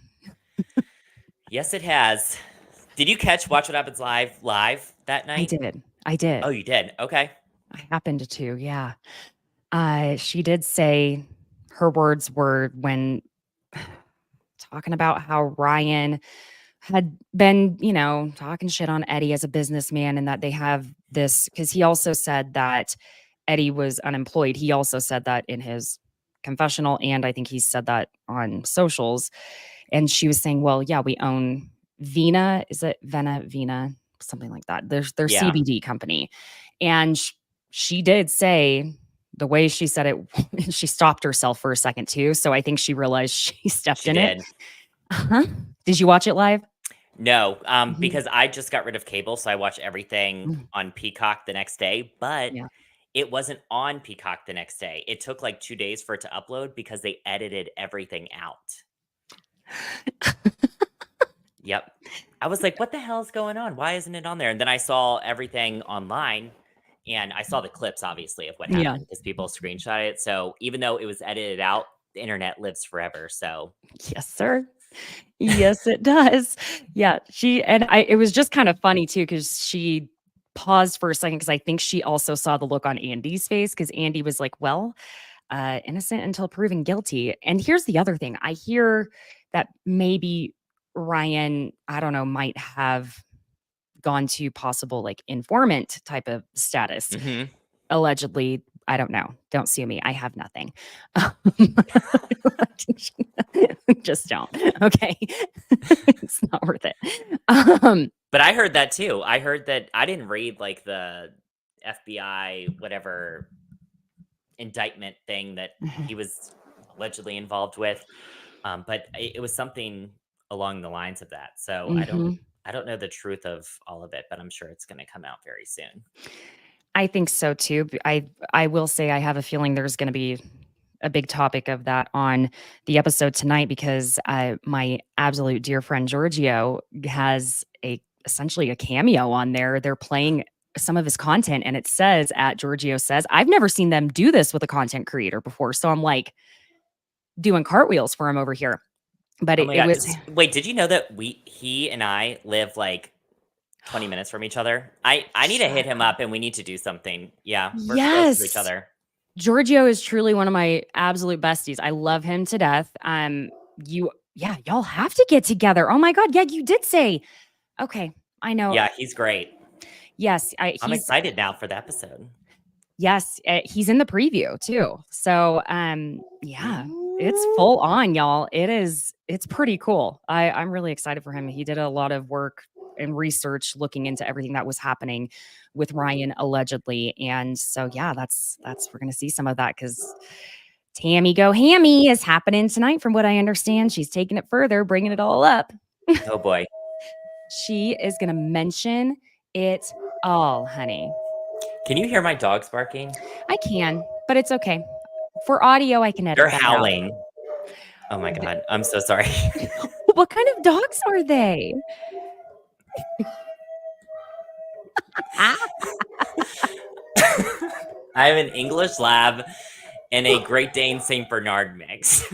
Yes, it has. Did you catch Watch What Happens live that night? I did. Oh, you did? Okay. I happened to, yeah. She did say her words were when talking about how Ryan had been, talking shit on Eddie as a businessman and that they have this, because he also said that Eddie was unemployed. He also said that in his confessional, and I think he said that on socials. And she was saying, well, yeah, we own Vina. Is it Vina? Something like that. Their CBD company. And she did say the way she said it, she stopped herself for a second too. So I think she realized she stepped She in did. it. Uh-huh. Did you watch it live? No, Mhm. because I just got rid of cable, so I watch everything Mm, on Peacock the next day, but yeah. it wasn't on Peacock the next day. It took like 2 days for it to upload because they edited everything out. Yep. I was like, "What the hell is going on? Why isn't it on there?" And then I saw everything online, and I saw the clips, obviously, of what Yeah. happened because people screenshot it. So even though it was edited out, the internet lives forever. So Yes, sir. Yes, it does. Yeah, it was just kind of funny too because she paused for a second because I think she also saw the look on Andy's face because Andy was like, "Well, innocent until proven guilty." And here's the other thing: I hear that maybe Ryan, I don't know, might have gone to possible like informant type of status. mhm. Allegedly, I don't know. Don't sue me. I have nothing. Just don't. Okay. It's not worth it. But I heard that too. I heard that I didn't read like the FBI whatever indictment thing that he was allegedly involved with. But it was something along the lines of that. So Mhm. I don't know the truth of all of it, but I'm sure it's going to come out very soon. I think so too. I will say I have a feeling there's going to be a big topic of that on the episode tonight because my absolute dear friend Giorgio has essentially a cameo on there. They're playing some of his content, and it says at Giorgio says, "I've never seen them do this with a content creator before." So I'm like doing cartwheels for him over here. But Oh it, my it god! was Wait, did you know that he and I live like 20 minutes from each other? I need to hit shut him up and we need to do something. Yeah, we're close to each Yes. other. Giorgio is truly one of my absolute besties. I love him to death. Y'all have to get together. Oh my God. Yeah, you did say. Okay. I know. Yeah, he's great. Yes, I'm excited now for the episode. yes, he's in the preview too. So, yeah, it's Ooh. full on, y'all. It's pretty cool. I'm really excited for him. He did a lot of work and research looking into everything that was happening with Ryan allegedly. And so, yeah, that's we're gonna see some of that because Tammy Go Hammy is happening tonight, from what I understand. She's taking it further, bringing it all up. Oh boy. She is gonna mention it all, honey. Can you hear my dogs barking? I can, but it's okay. For audio, I can edit They're that out. howling. Oh my god. I'm so sorry. What kind of dogs are they? I have an English lab and a Great Dane Saint Bernard mix.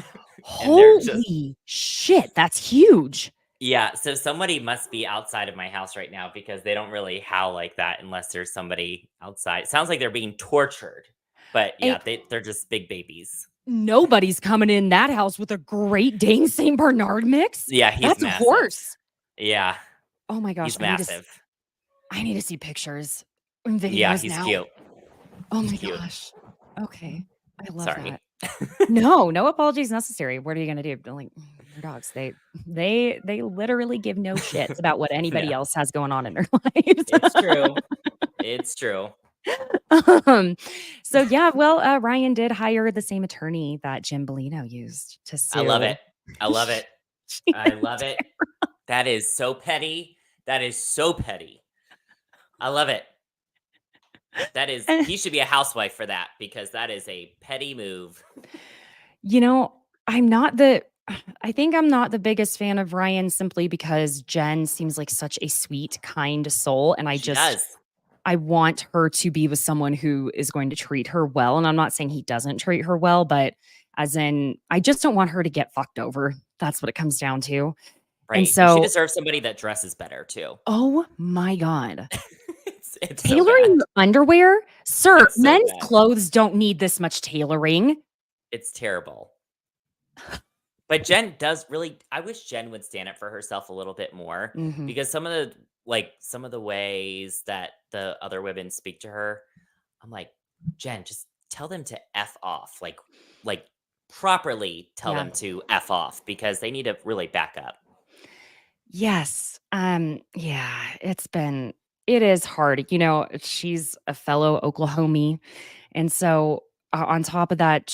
And they're just Holy shit, that's huge. yeah, so somebody must be outside of my house right now because they don't really howl like that unless there's somebody outside. Sounds like they're being tortured. But yeah, they're just big babies. Nobody's coming in that house with a Great Dane Saint Bernard mix. Yeah, he's That's massive. a horse. Yeah, Oh my gosh, he's massive. I need to see pictures and videos Yeah, he's now. cute. Oh my He's cute. gosh. Okay, I love Sorry. that. No apologies necessary. What are you gonna do? Like your dogs, they literally give no shits about what anybody No. else has going on in their lives. It's true. It's true. So yeah, well, Ryan did hire the same attorney that Jim Bellino used to sue. I love it. I love it. She I is love it. That is so petty. That is so petty. I love it. That is, And- he should be a housewife for that because that is a petty move. You know, I think I'm not the biggest fan of Ryan simply because Jen seems like such a sweet, kind soul. And She does. I want her to be with someone who is going to treat her well. And I'm not saying he doesn't treat her well, but as in, I just don't want her to get fucked over. That's what it comes down to. Right. And She so, deserves somebody that dresses better too. oh my God. It's so Tailoring bad. underwear? Sir, It's so men's bad. clothes don't need this much tailoring. It's terrible. But Jen does really, I wish Jen would stand up for herself a little bit more Mhm. because some of the ways that the other women speak to her, I'm like, Jen, just tell them to F off. Like properly tell Yeah. them to F off because they need to really back up. Yes. Yeah, it is hard. You know, she's a fellow Oklahomie. And so on top of that,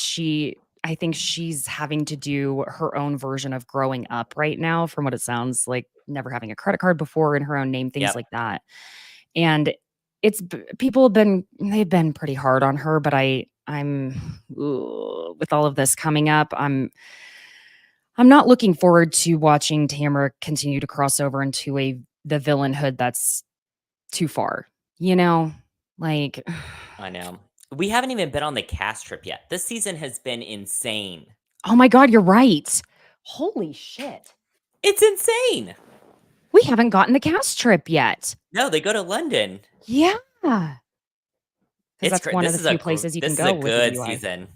I think she's having to do her own version of growing up right now, from what it sounds like, never having a credit card before in her own name, things Yep. like that. And they've been pretty hard on her, but I'm with all of this coming up, I'm not looking forward to watching Tamara continue to cross over into the villainhood that's too far, you know? Like, I know. We haven't even been on the cast trip yet. This season has been insane. oh my God, you're right. Holy shit. It's insane. We haven't gotten the cast trip yet. No, they go to London. Yeah. Because It's that's one of this the is few places you can this is go a with a good DUI. season.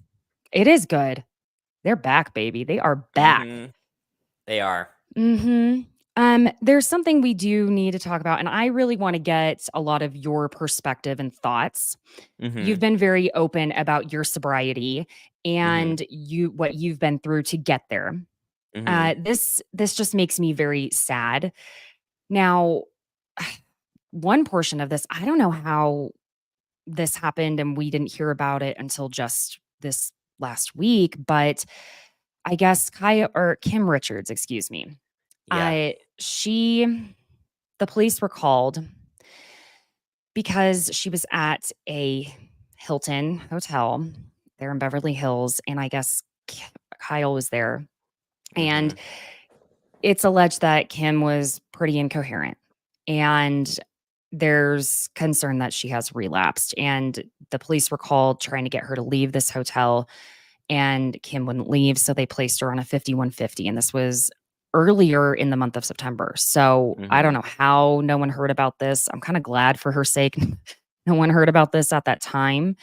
It is good. They're back, baby. They are back. They are. There's something we do need to talk about, and I really want to get a lot of your perspective and thoughts. You've been very open about your sobriety and what you've been through to get there. This just makes me very sad. Now, one portion of this, I don't know how this happened and we didn't hear about it until just this last week, but I guess Kim Richards, excuse me. Yeah. The police were called because she was at a Hilton hotel there in Beverly Hills, and I guess Kyle was there. And it's alleged that Kim was pretty incoherent, and there's concern that she has relapsed. And the police were called trying to get her to leave this hotel, and Kim wouldn't leave, so they placed her on a 5150, and this was earlier in the month of September. So I don't know how no one heard about this. I'm kind of glad for her sake no one heard about this at that time.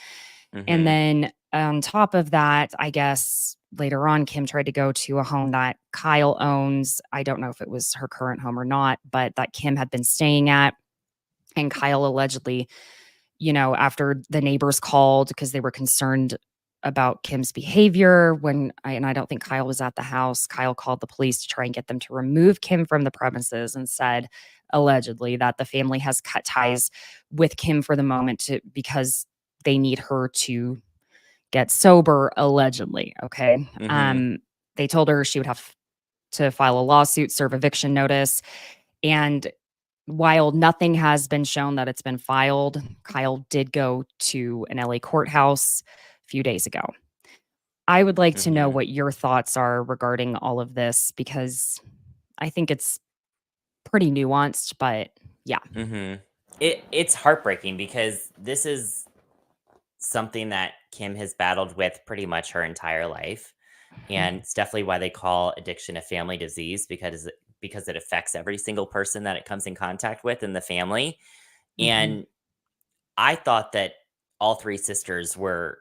And then on top of that, I guess later on, Kim tried to go to a home that Kyle owns. I don't know if it was her current home or not, but that Kim had been staying at. And Kyle allegedly, after the neighbors called because they were concerned about Kim's behavior and I don't think Kyle was at the house. Kyle called the police to try and get them to remove Kim from the premises and said, allegedly, that the family has cut ties with Kim for the moment because they need her to get sober, allegedly. Okay. They told her she would have to file a lawsuit, serve eviction notice. And while nothing has been shown that it's been filed, Kyle did go to an LA courthouse a few days ago. I would like to know what your thoughts are regarding all of this, because I think it's pretty nuanced, but yeah. It's heartbreaking because this is something that Kim has battled with pretty much her entire life. And it's definitely why they call addiction a family disease, because it affects every single person that it comes in contact with in the family. And I thought that all three sisters were,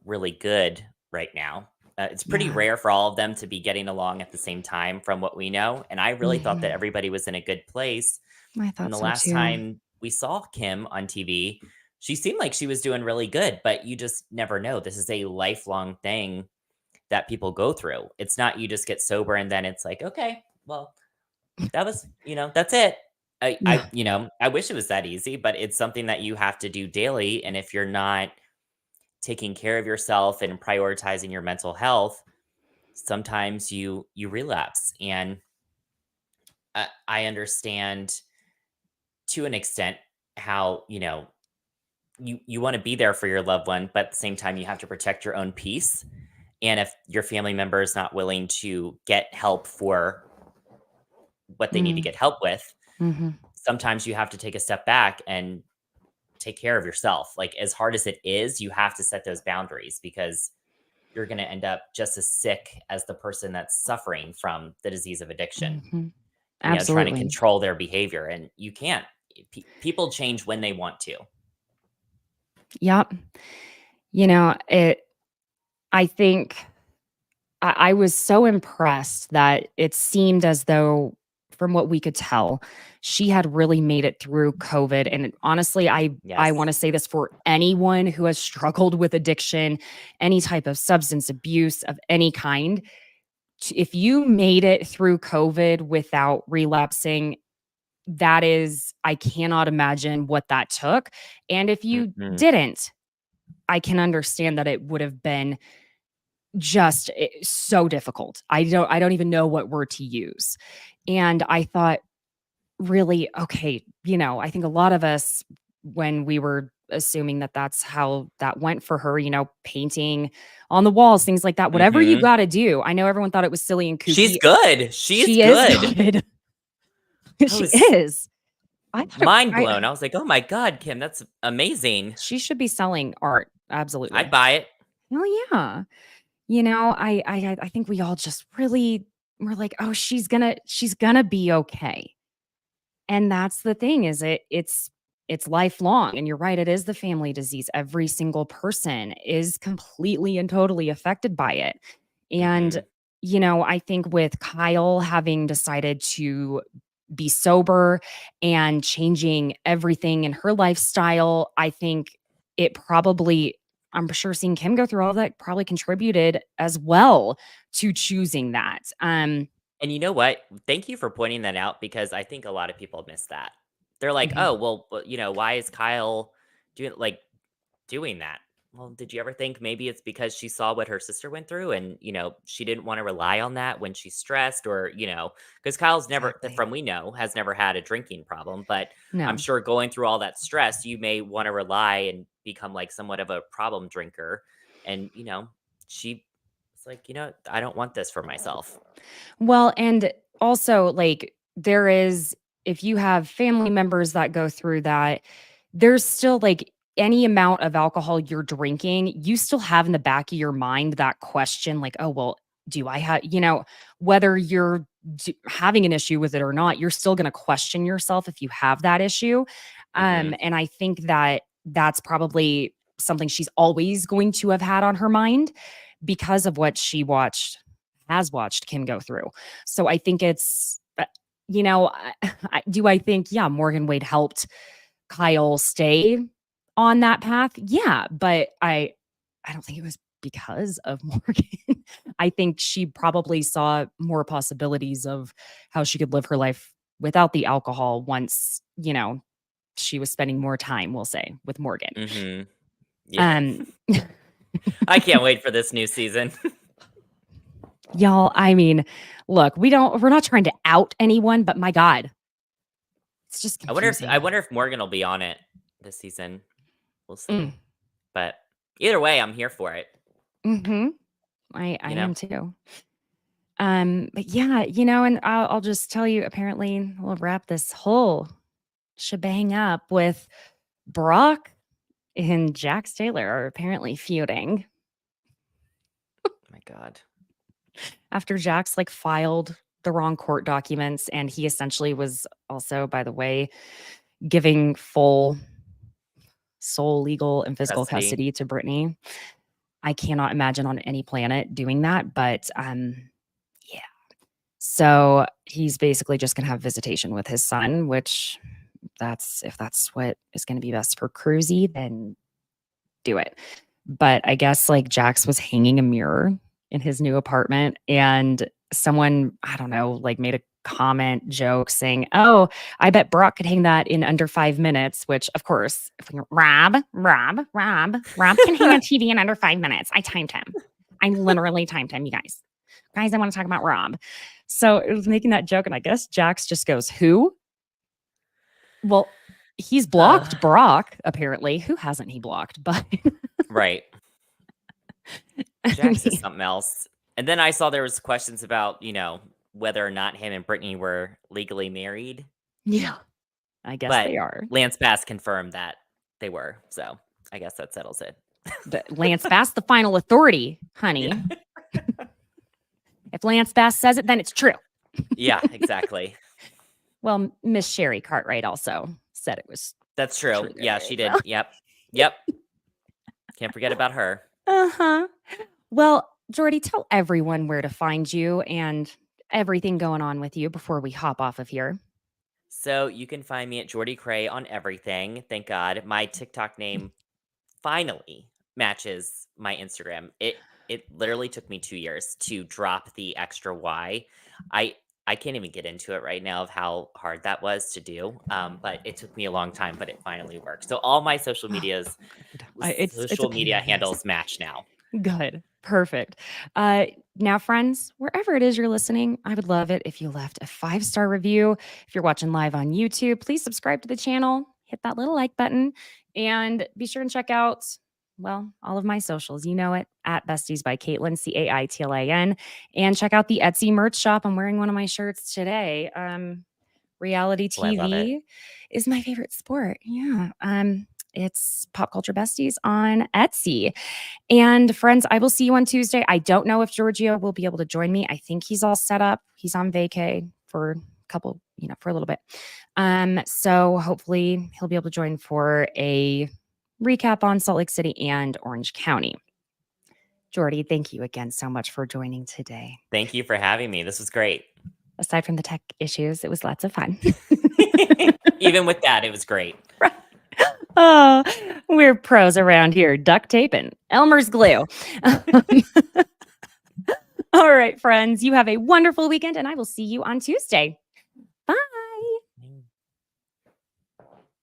really good right now. It's pretty rare for all of them to be getting along at the same time from what we know. And I really thought that everybody was in a good place. I thought And the so last too. time we saw Kim on TV, she seemed like she was doing really good, but you just never know. This is a lifelong thing that people go through. It's not you just get sober and then it's like, okay, well, that was, that's it. I wish it was that easy, but it's something that you have to do daily. And if you're not taking care of yourself and prioritizing your mental health, sometimes you relapse. And I understand to an extent how, you want to be there for your loved one, but at the same time, you have to protect your own peace. And if your family member is not willing to get help for what they need to get help with, sometimes you have to take a step back and take care of yourself. Like, as hard as it is, you have to set those boundaries, because you're going to end up just as sick as the person that's suffering from the disease of addiction. Absolutely. Trying to control their behavior, and you can't. People change when they want to. Yep. I think I was so impressed that it seemed as though, from what we could tell, she had really made it through COVID. And honestly, I want to say this for anyone who has struggled with addiction, any type of substance abuse of any kind. If you made it through COVID without relapsing, I cannot imagine what that took. And if you didn't, I can understand that it would have been just so difficult. I don't even know what word to use. And I thought, really, okay, I think a lot of us, when we were assuming that that's how that went for her, painting on the walls, things like that, whatever you Mhm. got to do. I know everyone thought it was silly and She's kooky. good. She is She is good. good. I She was is. I thought mind blown. I was like, "Oh my god, Kim, that's amazing." she should be selling art. I'd Absolutely. buy it. Well, yeah. I think we all just really were like, oh, she's gonna be okay. And that's the thing, is it's lifelong. And you're right, it is the family disease. Every single person is completely and totally affected by it. And Mhm. I think with Kyle having decided to be sober and changing everything in her lifestyle, I think it probably, I'm sure seeing Kim go through all that probably contributed as well to choosing that. And you know what? Thank you for pointing that out because I think a lot of people miss that. They're like, Mhm. "Oh, well, why is Kyle doing that?" Well, did you ever think maybe it's because she saw what her sister went through and, she didn't want to rely on that when she's stressed or, because Kyle's never, Exactly. from we know, has never had a drinking problem. But I'm No. sure going through all that stress, you may want to rely and become like somewhat of a problem drinker. And, she was like, I don't want this for myself. Well, and also, like, there is, if you have family members that go through that, there's still, like, any amount of alcohol you're drinking, you still have in the back of your mind that question, like, "Oh, well, do I have," whether you're having an issue with it or not, you're still gonna question yourself if you have that issue. Hmm. And I think that that's probably something she's always going to have had on her mind because of what she has watched Kim go through. So I think it's, do I think, yeah, Morgan Wade helped Kyle stay on that path? Yeah, but I don't think it was because of Morgan. I think she probably saw more possibilities of how she could live her life without the alcohol once, she was spending more time, we'll say, with Morgan. Hmm. Yeah. Um I can't wait for this new season. Y'all, I mean, look, we're not trying to out anyone, but my God, it's just I confusing. wonder if Morgan will be on it this season. We'll Mm, see. But either way, I'm here for it, mhm. I you know? am too. But yeah, and I'll just tell you, apparently we'll wrap this whole shebang up with Brock and Jax Taylor are apparently feuding My god. after Jax like filed the wrong court documents, and he essentially was also, by the way, giving full sole legal and physical Custody. custody to Brittany. I cannot imagine on any planet doing that, but yeah. So he's basically just gonna have visitation with his son, which that's, if that's what is gonna be best for Cruzy, then do it. But I guess like Jax was hanging a mirror in his new apartment, and someone, I don't know, like made a comment joke saying, "Oh, I bet Brock could hang that in under 5 minutes," which of course, if we Rob can hang a TV in under 5 minutes. I timed him. I literally timed him, you guys. Guys, I want to talk about Rob. So it was making that joke, and I guess Jax just goes, "Who?" Well, he's Uh, blocked Brock, apparently. Who hasn't he blocked? But right. I Jax is mean, something else. And then I saw there was questions about, whether or not him and Brittany were legally married. yeah, I guess But they are. Lance Bass confirmed that they were. So I guess that settles it. But Lance Bass, the final authority, Yeah. honey. If Lance Bass says it, then it's true. Yeah, exactly. Well, Miss Sherry Cartwright also said it was That's true. true. Yeah, she did. So. Yep. Yep. Can't forget about her. Uh-huh. Well, Jordy, tell everyone where to find you and everything going on with you before we hop off of here. So you can find me at Jordy Cray on everything. Thank God. My TikTok name finally matches my Instagram. It literally took me 2 years to drop the extra Y. I I can't even get into it right now of how hard that was to do. But it took me a long time, but it finally worked. So all my social medias, Good. It's a social pain media in the ass. handles match now. Good. Perfect. Now, friends, wherever it is you're listening, I would love it if you left a 5-star review. If you're watching live on YouTube, please subscribe to the channel, hit that little like button, and be sure and check out, well, all of my socials. You know it, at Besties by Caitlin, Caitlin. And check out the Etsy merch shop. I'm wearing one of my shirts today. Reality Oh, I love it. TV is my favorite sport. Yeah. It's Pop Culture Besties on Etsy. And friends, I will see you on Tuesday. I don't know if Giorgio will be able to join me. I think he's all set up. He's on vacay for for a little bit. So hopefully he'll be able to join for a recap on Salt Lake City and Orange County. Jordy, thank you again so much for joining today. Thank you for having me. This was great. Aside from the tech issues, it was lots of fun. Even with that, it was great. Oh, we're pros around here. Duct tape and Elmer's glue. All right, friends, you have a wonderful weekend, and I will see you on Tuesday.